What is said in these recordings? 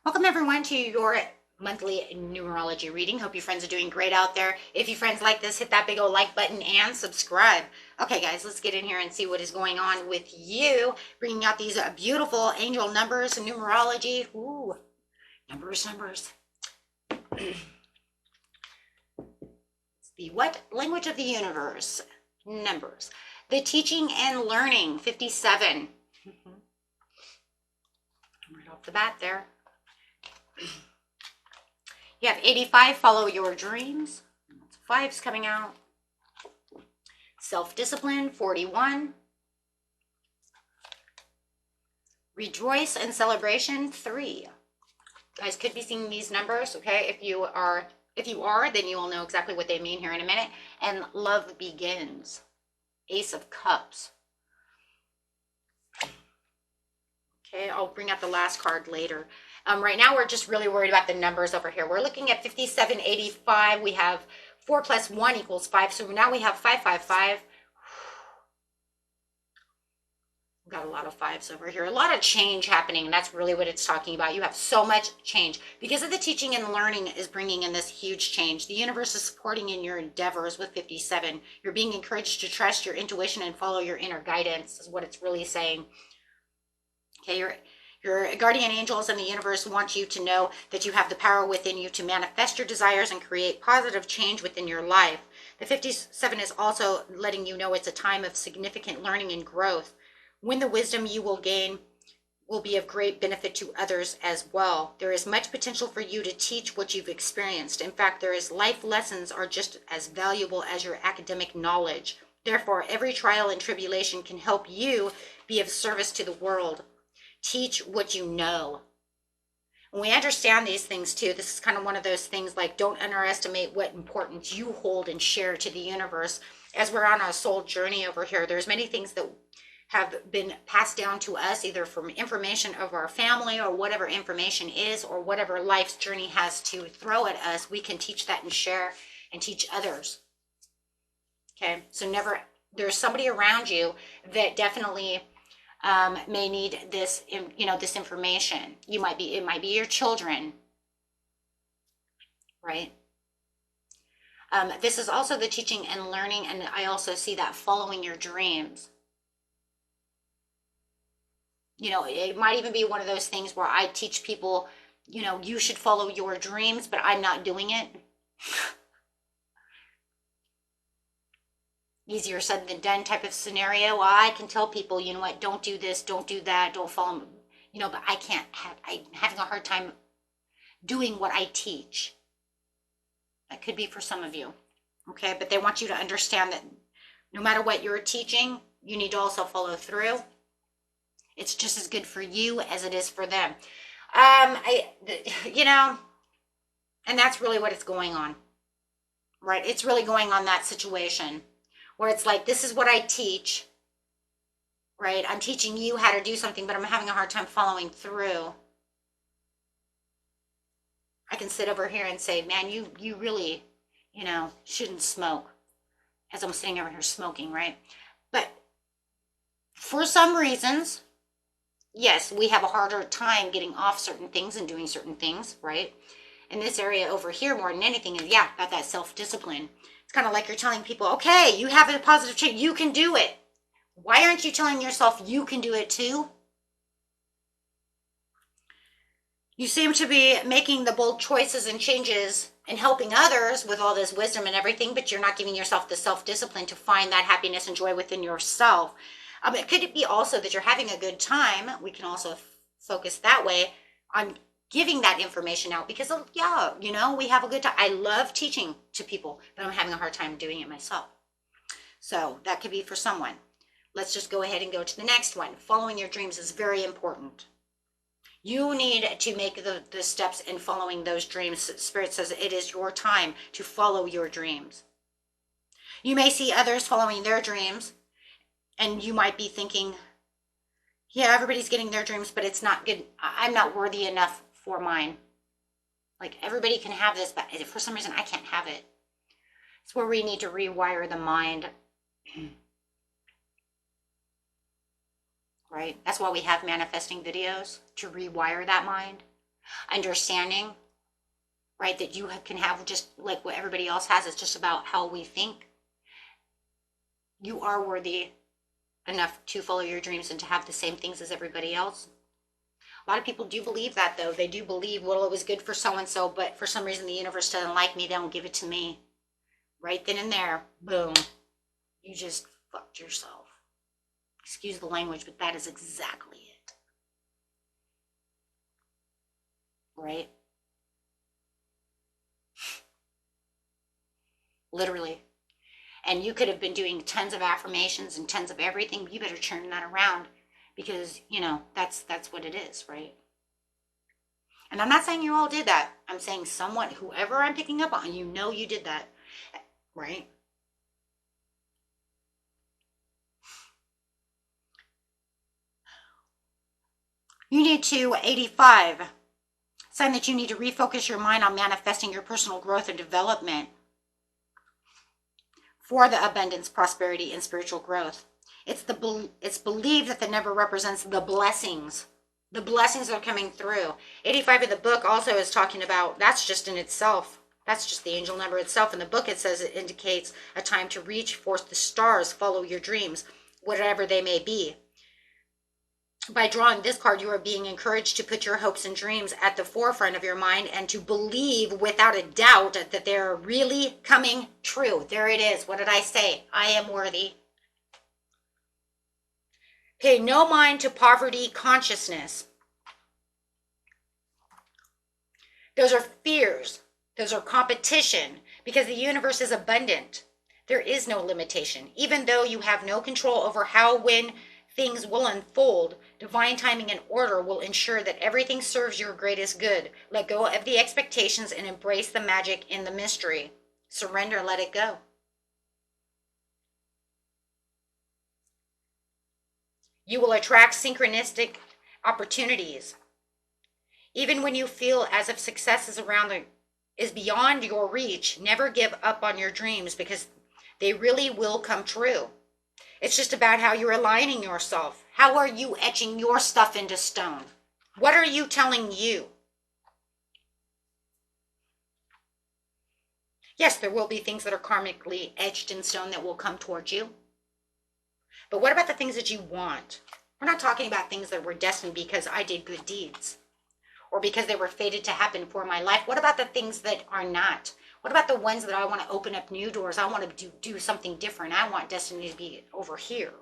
Welcome everyone to your monthly numerology reading. Hope you friends are doing great out there. If you friends like this, hit that big old like button and subscribe. Okay guys, let's get in here and see what is going on with you. Bringing out these beautiful angel numbers and numerology. Ooh, numbers. It's the what? Language of the universe. Numbers. The teaching and learning, 57. Right off the bat there. You have 85, follow your dreams. Fives coming out. Self-discipline, 41. Rejoice and celebration, 3. You guys could be seeing these numbers, okay? If you are, then you will know exactly what they mean here in a minute. And love begins. Ace of Cups. Okay, I'll bring out the last card later. Right now, we're just really worried about the numbers over here. We're looking at 5785. We have 4 plus 1 equals 5. So now we have 555. We've got a lot of fives over here. A lot of change happening. And that's really what it's talking about. You have so much change. Because of the teaching and learning is bringing in this huge change. The universe is supporting in your endeavors with 57. You're being encouraged to trust your intuition and follow your inner guidance is what it's really saying. Okay, your guardian angels and the universe want you to know that you have the power within you to manifest your desires and create positive change within your life. The 57 is also letting you know it's a time of significant learning and growth. When the wisdom you will gain will be of great benefit to others as well. There is much potential for you to teach what you've experienced. In fact, life lessons are just as valuable as your academic knowledge. Therefore, every trial and tribulation can help you be of service to the world. Teach what you know. When we understand these things too, this is kind of one of those things like don't underestimate what importance you hold and share to the universe. As we're on our soul journey over here, there's many things that have been passed down to us, either from information of our family or whatever information is, or whatever life's journey has to throw at us. We can teach that and share and teach others. Okay, so there's somebody around you that definitely may need this, this information. It might be your children, right? This is also the teaching and learning, and I also see that following your dreams. It might even be one of those things where I teach people, you should follow your dreams, but I'm not doing it. Easier said than done type of scenario. Well, I can tell people, you know what, don't do this, don't do that, don't follow, but I'm having a hard time doing what I teach. That could be for some of you, okay? But they want you to understand that no matter what you're teaching, you need to also follow through. It's just as good for you as it is for them. And that's really what it's going on, right? It's really going on that situation where it's like, this is what I teach, right? I'm teaching you how to do something, but I'm having a hard time following through. I can sit over here and say, man, you really, shouldn't smoke, as I'm sitting over here smoking, right? But for some reasons, yes, we have a harder time getting off certain things and doing certain things, right? In this area over here, more than anything, is about that self-discipline. It's kind of like you're telling people, okay, you have a positive change, you can do it. Why aren't you telling yourself you can do it too? You seem to be making the bold choices and changes and helping others with all this wisdom and everything, but you're not giving yourself the self-discipline to find that happiness and joy within yourself. It could be also that you're having a good time. We can also focus that way on giving that information out because, we have a good time. I love teaching to people, but I'm having a hard time doing it myself. So that could be for someone. Let's just go ahead and go to the next one. Following your dreams is very important. You need to make the steps in following those dreams. Spirit says it is your time to follow your dreams. You may see others following their dreams, and you might be thinking, yeah, everybody's getting their dreams, but it's not good. I'm not worthy enough for mine. Like, everybody can have this, but for some reason, I can't have it. It's where we need to rewire the mind. Right? That's why we have manifesting videos, to rewire that mind. understanding, right, that you can have just like what everybody else has. It's just about how we think. You are worthy enough to follow your dreams and to have the same things as everybody else. A lot of people do believe that, though. They do believe, well, it was good for so and so, but for some reason the universe doesn't like me. They don't give it to me. Right then and there, boom, you just fucked yourself. Excuse the language, but that is exactly it. Right? Literally. And you could have been doing tons of affirmations and tons of everything. You better turn that around, because, you know, that's what it is, right? And I'm not saying you all did that. I'm saying someone, whoever I'm picking up on, you know you did that, right? You need to, 85, sign that you need to refocus your mind on manifesting your personal growth and development for the abundance, prosperity, and spiritual growth. It's believed that the number represents the blessings. The blessings are coming through. 85 of the book also is talking about, that's just in itself. That's just the angel number itself. In the book, it says it indicates a time to reach for the stars, follow your dreams, whatever they may be. By drawing this card, you are being encouraged to put your hopes and dreams at the forefront of your mind and to believe without a doubt that they're really coming true. There it is. What did I say? I am worthy. Pay no mind to poverty consciousness. Those are fears. Those are competition, because the universe is abundant. There is no limitation. Even though you have no control over how, when things will unfold, divine timing and order will ensure that everything serves your greatest good. Let go of the expectations and embrace the magic in the mystery. Surrender, let it go. You will attract synchronistic opportunities. Even when you feel as if success is beyond your reach, never give up on your dreams, because they really will come true. It's just about how you're aligning yourself. How are you etching your stuff into stone? What are you telling you? Yes, there will be things that are karmically etched in stone that will come towards you. But what about the things that you want? We're not talking about things that were destined because I did good deeds or because they were fated to happen for my life. What about the things that are not? What about the ones that I want to open up new doors? I want to do something different. I want destiny to be over here.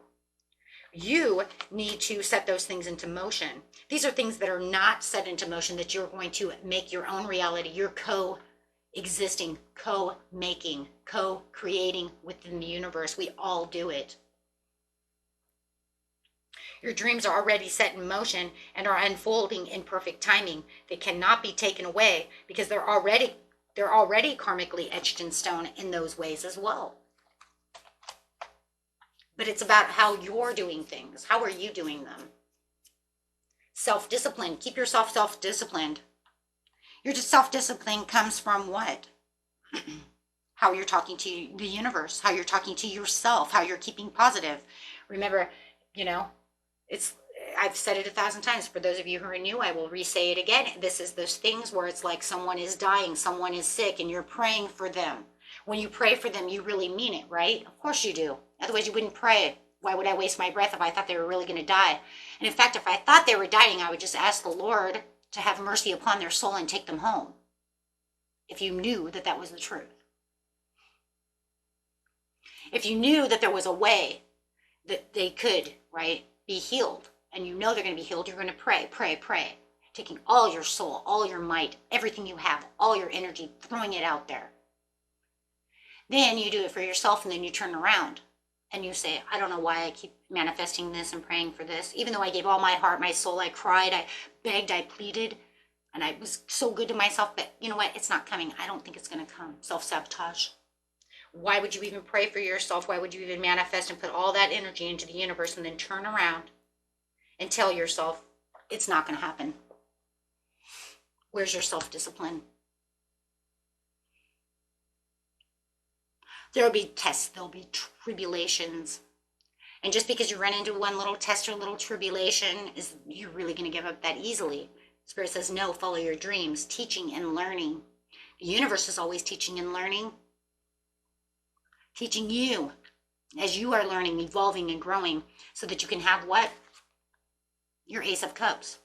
You need to set those things into motion. These are things that are not set into motion that you're going to make your own reality. You're co-existing, co-making, co-creating within the universe. We all do it. Your dreams are already set in motion and are unfolding in perfect timing. They cannot be taken away because they're already karmically etched in stone in those ways as well. But it's about how you're doing things. How are you doing them? Self-discipline. Keep yourself self-disciplined. Your self-discipline comes from what? How you're talking to the universe, how you're talking to yourself, how you're keeping positive. Remember, I've said it 1,000 times. For those of you who are new, I will re-say it again. This is those things where it's like someone is dying, someone is sick, and you're praying for them. When you pray for them, you really mean it, right? Of course you do. Otherwise, you wouldn't pray. Why would I waste my breath if I thought they were really going to die? And in fact, if I thought they were dying, I would just ask the Lord to have mercy upon their soul and take them home. If you knew that that was the truth. If you knew that there was a way that they could, right, be healed, and you know they're going to be healed, you're going to pray, pray, pray, taking all your soul, all your might, everything you have, all your energy, throwing it out there. Then you do it for yourself, and then you turn around and you say, I don't know why I keep manifesting this and praying for this. Even though I gave all my heart, my soul, I cried, I begged, I pleaded, and I was so good to myself, but you know what? It's not coming. I don't think it's going to come. Self-sabotage. Why would you even pray for yourself? Why would you even manifest and put all that energy into the universe and then turn around and tell yourself it's not going to happen? Where's your self-discipline? There'll be tests, there'll be tribulations. And just because you run into one little test or little tribulation, is you're really going to give up that easily? Spirit says, no, follow your dreams, teaching and learning. The universe is always teaching and learning. Teaching you as you are learning, evolving, and growing so that you can have what? Your Ace of Cups.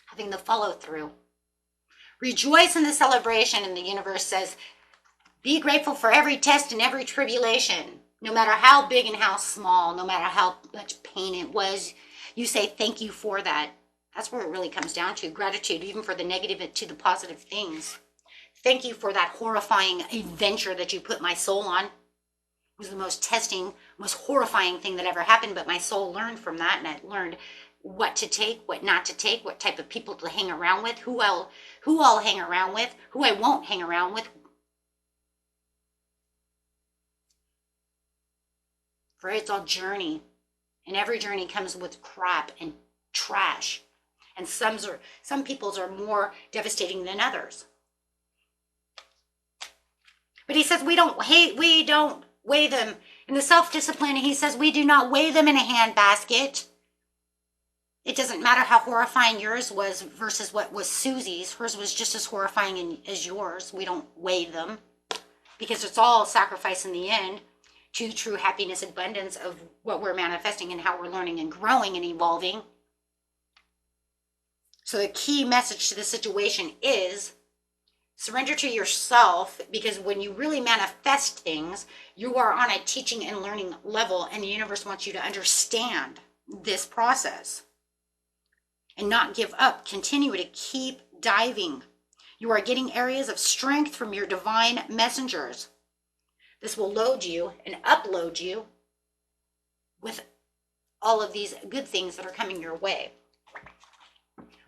Having the follow through. Rejoice in the celebration, and the universe says, be grateful for every test and every tribulation. No matter how big and how small, no matter how much pain it was, you say thank you for that. That's where it really comes down to. Gratitude, even for the negative to the positive things. Thank you for that horrifying adventure that you put my soul on. It was the most testing, most horrifying thing that ever happened, but my soul learned from that, and I learned what to take, what not to take, what type of people to hang around with, who I'll hang around with, who I won't hang around with. For it's all journey, and every journey comes with crap and trash, and some people's are more devastating than others. But he says we don't weigh them in the self-discipline. He says we do not weigh them in a handbasket. It doesn't matter how horrifying yours was versus what was Susie's. Hers was just as horrifying as yours. We don't weigh them because it's all sacrifice in the end to true happiness, abundance of what we're manifesting and how we're learning and growing and evolving. So the key message to the situation is surrender to yourself, because when you really manifest things, you are on a teaching and learning level, and the universe wants you to understand this process and not give up. Continue to keep diving. You are getting areas of strength from your divine messengers. This will load you and upload you with all of these good things that are coming your way.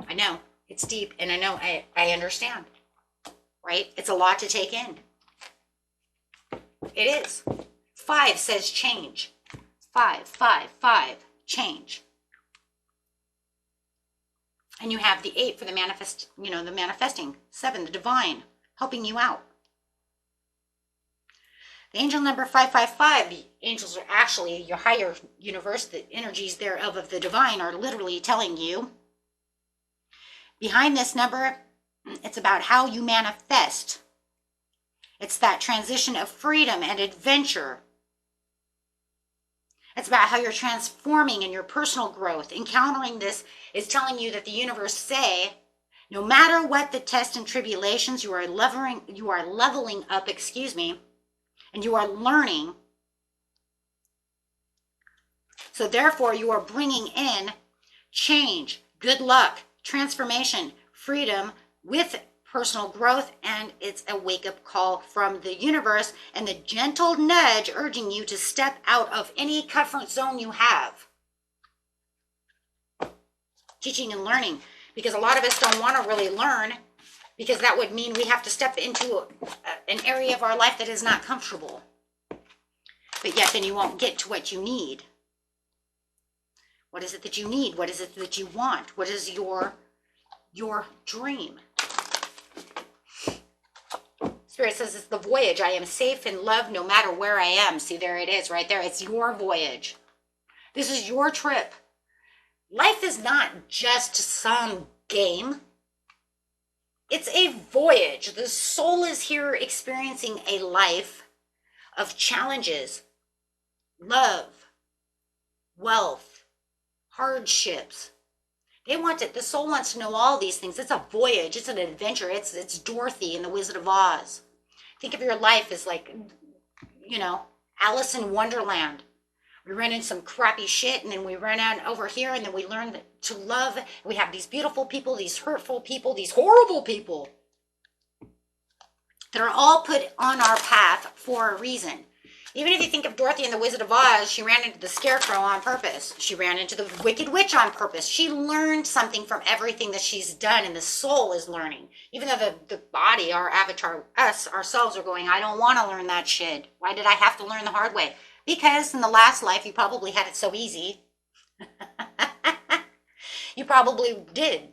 I know it's deep, and I know I understand, right? It's a lot to take in. It is. 5 says change. 5, change. And you have the 8 for the the manifesting. 7, the divine, helping you out. The angel number 555, the angels are actually your higher universe, the energies thereof of the divine are literally telling you. Behind this number, it's about how you manifest. It's that transition of freedom and adventure. It's about how you're transforming in your personal growth. Encountering this is telling you that the universe say, no matter what the tests and tribulations, you are leveling up, and you are learning. So therefore, you are bringing in change, good luck, transformation, freedom with personal growth, and it's a wake-up call from the universe and the gentle nudge urging you to step out of any comfort zone you have. Teaching and learning, because a lot of us don't want to really learn, because that would mean we have to step into an area of our life that is not comfortable. But yet then you won't get to what you need. What is it that you need? What is it that you want? What is your dream? Spirit says it's the voyage. I am safe in love no matter where I am. See, there it is right there. It's your voyage. This is your trip. Life is not just some game. It's a voyage. The soul is here experiencing a life of challenges, love, wealth, hardships. The soul wants to know all these things. It's a voyage. It's an adventure. It's Dorothy in the Wizard of Oz. Think of your life as like, Alice in Wonderland. We run into some crappy shit, and then we run out over here, and then we learn to love. We have these beautiful people, these hurtful people, these horrible people that are all put on our path for a reason. Even if you think of Dorothy in the Wizard of Oz, she ran into the Scarecrow on purpose. She ran into the Wicked Witch on purpose. She learned something from everything that she's done, and the soul is learning. Even though the body, our avatar, us, ourselves are going, I don't want to learn that shit. Why did I have to learn the hard way? Because in the last life, you probably had it so easy. You probably did.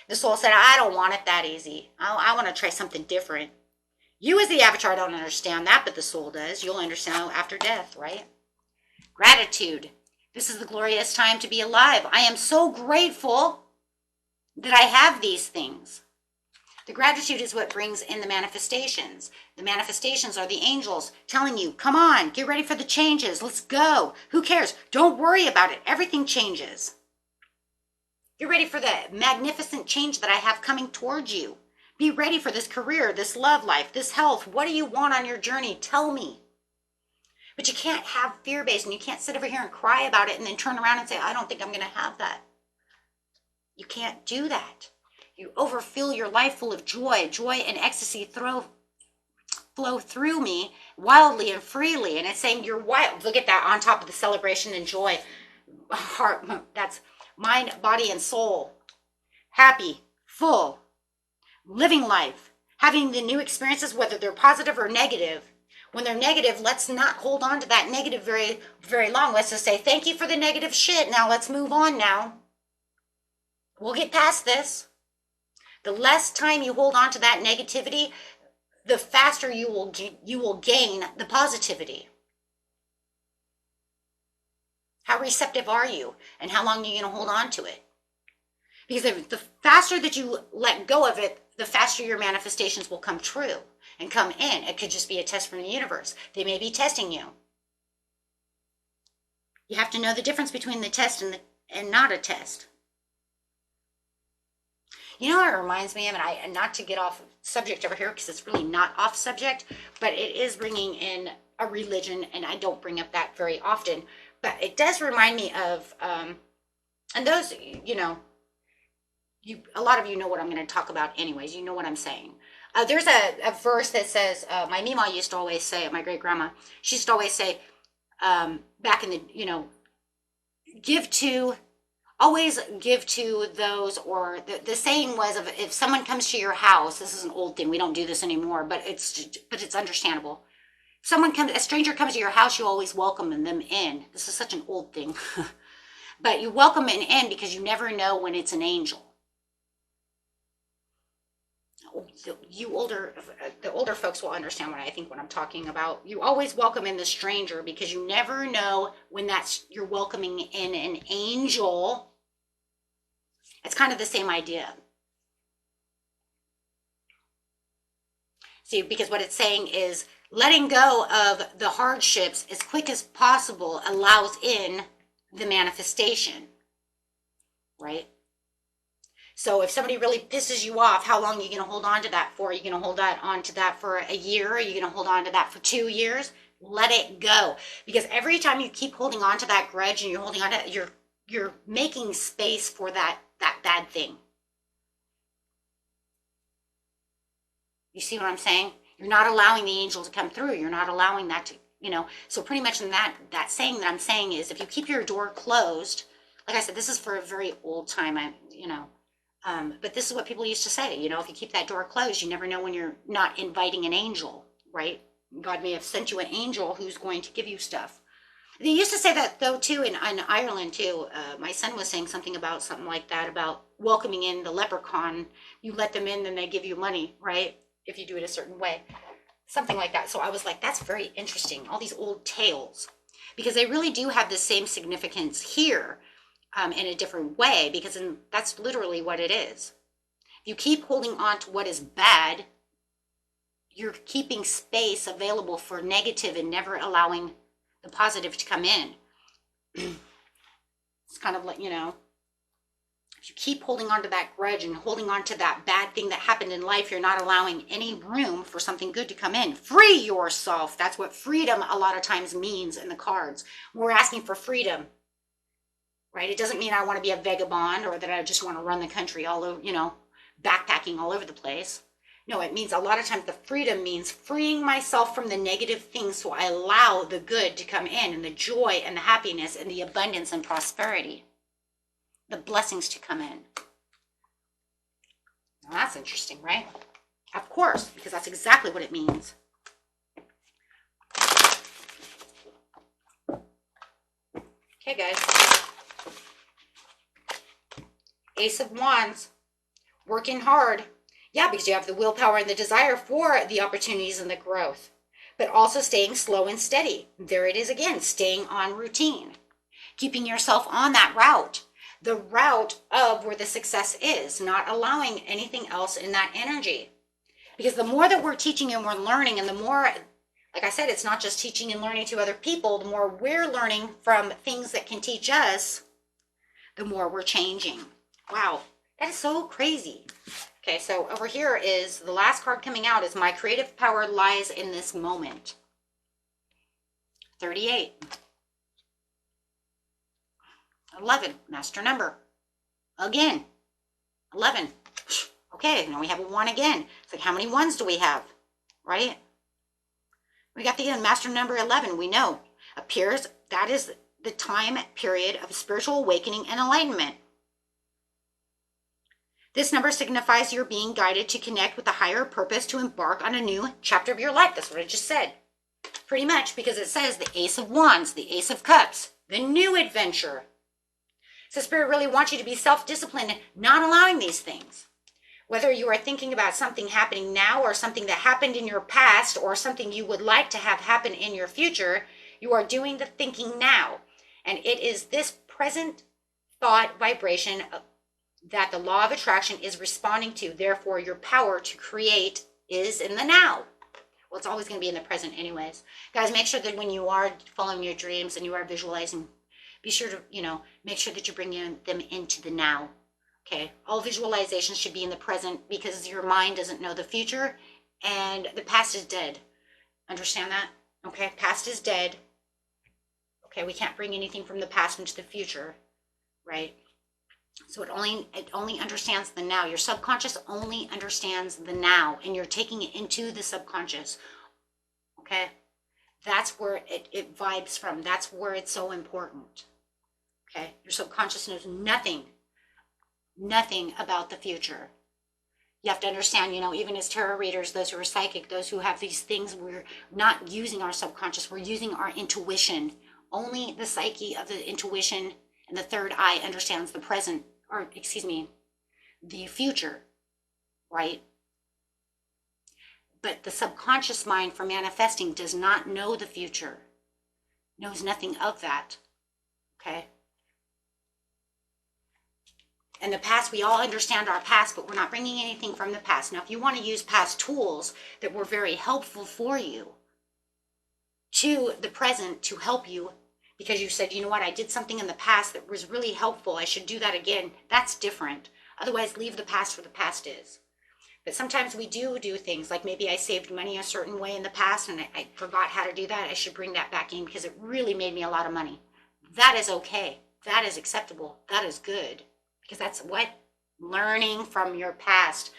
The soul said, I don't want it that easy. I want to try something different. You as the avatar don't understand that, but the soul does. You'll understand after death, right? Gratitude. This is the glorious time to be alive. I am so grateful. that I have these things. The gratitude is what brings in the manifestations. The manifestations are the angels telling you, come on, get ready for the changes. Let's go. Who cares? Don't worry about it. Everything changes. Get ready for the magnificent change that I have coming towards you. Be ready for this career, this love life, this health. What do you want on your journey? Tell me. But you can't have fear-based, and you can't sit over here and cry about it and then turn around and say, I don't think I'm going to have that. You can't do that. You overfill your life full of joy. Joy and ecstasy flow through me wildly and freely. And it's saying you're wild. Look at that on top of the celebration and joy. Heart, that's mind, body, and soul. Happy, full, living life, having the new experiences, whether they're positive or negative. When they're negative, let's not hold on to that negative very, very long. Let's just say, thank you for the negative shit. Now let's move on now. We'll get past this. The less time you hold on to that negativity, the faster you will gain the positivity. How receptive are you? And how long are you going to hold on to it? Because the faster that you let go of it, the faster your manifestations will come true and come in. It could just be a test from the universe. They may be testing you. You have to know the difference between the test and not a test. You know what it reminds me of, and not to get off subject over here because it's really not off subject, but it is bringing in a religion, and I don't bring up that very often, but it does remind me of, and those, a lot of you know what I'm going to talk about anyways. You know what I'm saying. There's a verse that says, my Mima used to always say, my great grandma, she used to always say, back in the, always give to those, or the saying was, if someone comes to your house, this is an old thing, we don't do this anymore, but it's understandable. If a stranger comes to your house, you always welcome them in. This is such an old thing. But you welcome them in because you never know when it's an angel. The older folks will understand what I'm talking about. You always welcome in the stranger because you never know when you're welcoming in an angel. It's kind of the same idea. See, because what it's saying is letting go of the hardships as quick as possible allows in the manifestation, right? So if somebody really pisses you off, how long are you going to hold on to that for? Are you going to hold on to that for a year? Are you going to hold on to that for 2 years? Let it go. Because every time you keep holding on to that grudge and you're holding on to it, you're making space for that bad thing. You see what I'm saying? You're not allowing the angel to come through. You're not allowing that to, So pretty much in that saying that I'm saying is, if you keep your door closed, like I said, this is for a very old time, but this is what people used to say, if you keep that door closed, you never know when you're not inviting an angel, right? God may have sent you an angel who's going to give you stuff. They used to say that, though, too, in Ireland, too. My son was saying something like that, about welcoming in the leprechaun. You let them in, then they give you money, right? If you do it a certain way. Something like that. So I was like, that's very interesting. All these old tales. Because they really do have the same significance here, in a different way, because that's literally what it is. If you keep holding on to what is bad, you're keeping space available for negative and never allowing the positive to come in. It's kind of like, if you keep holding on to that grudge and holding on to that bad thing that happened in life, you're not allowing any room for something good to come in. Free yourself. That's what freedom a lot of times means in the cards. We're asking for freedom, right? It doesn't mean I want to be a vagabond or that I just want to run the country all over, backpacking all over the place. No, it means a lot of times the freedom means freeing myself from the negative things so I allow the good to come in, and the joy and the happiness and the abundance and prosperity, the blessings to come in. Now that's interesting, right? Of course, because that's exactly what it means. Okay, guys. Ace of Wands, working hard. Yeah, because you have the willpower and the desire for the opportunities and the growth, but also staying slow and steady. There it is again, staying on routine, keeping yourself on that route. the route of where the success is, not allowing anything else in that energy. Because the more that we're teaching and we're learning, and the more, like I said, it's not just teaching and learning to other people, the more we're learning from things that can teach us, the more we're changing. Wow, that is so crazy. Okay, so over here is the last card coming out is my creative power lies in this moment. 38. 11, master number. Again, 11. Okay, now we have a 1 again. It's like, how many 1s do we have? Right? We got the master number 11. We know. Appears, that is the time period of spiritual awakening and enlightenment. This number signifies you're being guided to connect with a higher purpose to embark on a new chapter of your life. That's what I just said. Pretty much, because it says the Ace of Wands, the Ace of Cups, the new adventure. So Spirit really wants you to be self-disciplined and not allowing these things. Whether you are thinking about something happening now or something that happened in your past or something you would like to have happen in your future, you are doing the thinking now. And it is this present thought vibration that the law of attraction is responding to. Therefore, your power to create is in the now. Well, it's always going to be in the present anyways. Guys, make sure that when you are following your dreams and you are visualizing, be sure to, make sure that you bring them into the now. Okay, all visualizations should be in the present because your mind doesn't know the future and the past is dead. Understand that? Okay, past is dead. Okay, we can't bring anything from the past into the future, right? So it only understands the now. Your subconscious only understands the now, and you're taking it into the subconscious. Okay, that's where it vibes from. That's where it's so important. Okay, your subconscious knows nothing about the future. You have to understand, even as tarot readers, those who are psychic, those who have these things, we're not using our subconscious, we're using our intuition. Only the psyche of the intuition and the third eye understands the present, the future, right? But the subconscious mind for manifesting does not know the future, knows nothing of that, okay? In the past, we all understand our past, but we're not bringing anything from the past. Now, if you want to use past tools that were very helpful for you to the present to help you, because you said, you know what, I did something in the past that was really helpful, I should do that again, that's different. Otherwise, leave the past where the past is. But sometimes we do things like maybe I saved money a certain way in the past and I forgot how to do that. I should bring that back in because it really made me a lot of money. That is okay. That is acceptable. That is good. Because that's what? Learning from your past.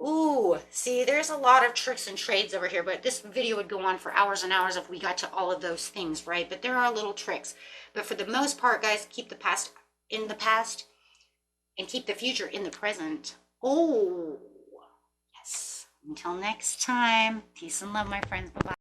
Ooh, see, there's a lot of tricks and trades over here, but this video would go on for hours and hours if we got to all of those things, right? But there are little tricks. But for the most part, guys, keep the past in the past and keep the future in the present. Oh, yes. Until next time, peace and love, my friends. Bye-bye.